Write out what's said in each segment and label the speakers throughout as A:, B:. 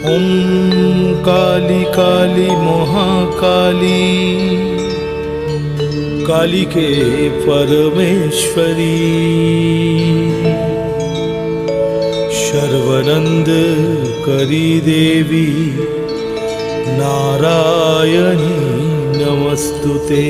A: ওম কালী কালী মহাকালী कालिके परमेश्वरी सर्वानंद करी देवी नारायणी नमस्तुते।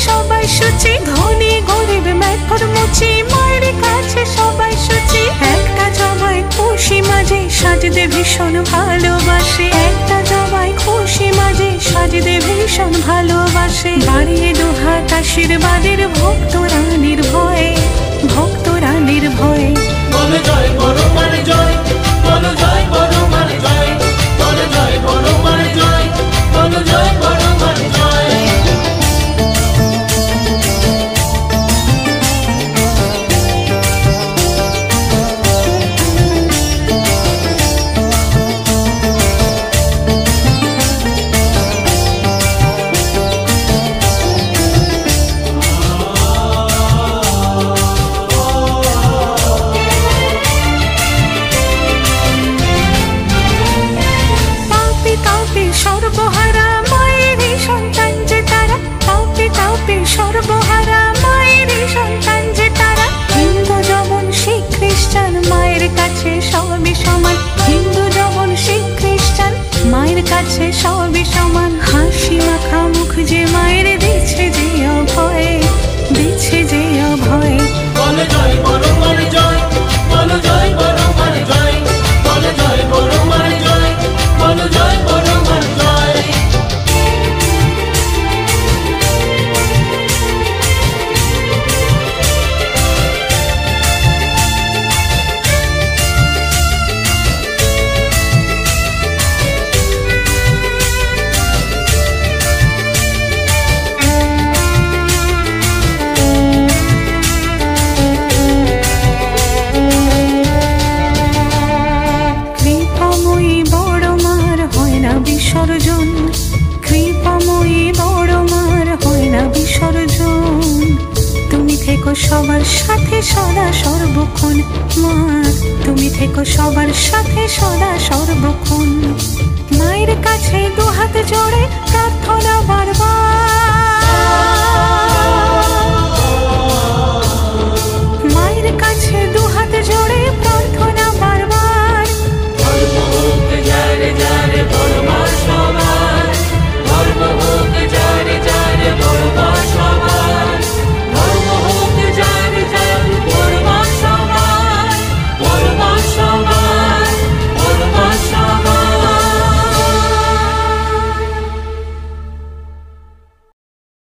B: সবাই সুচি ধনী গরিব মেথর মুচি মায়ের কাছে সবাই সুচি একটা জবাই খুশি মাঝে সাজদে ভীষণ ভালোবাসে একটা জবাই খুশি মাঝে সাজদে ভীষণ ভালোবাসে বাড়িয়ে দুহাত আশীর্বাদের ভক্তরা নির্ভয়ে ভক্তরা নির্ভয়ে
C: বলে জয় বড় মানে জয় বলো জয় বড় মানে জয় বলে জয় বড় মানে জয় বলো জয় বড় মানে জয়।
B: সর্বহারা মায়েরই সন্তান যে তারা পাপে তাপে সর্বহারা মায়েরই সন্তান যে তারা হিন্দু যেমন শিখ খ্রিস্টান মায়ের কাছে সবই সমান হিন্দু যেমন শিখ খ্রিস্টান মায়ের কাছে সবই সমান হাসি মাখা মুখ যে মায়ের দিচ্ছে যে অভয়ে দিচ্ছে যে অভয়ে
C: বলে জয় বড় মানে জয় বলো জয় বড় মানে জয় বলে জয় বড় মানে জয় বলো জয় বড় মানে জয়।
B: বিসর্জন কৃপাময়ী বড় মার হয় না বিসর্জন তুমি থেকো সবার সাথে সদা সর্বক্ষণ মা তুমি থেকো সবার সাথে সদা সর্বক্ষণ মায়ের কাছে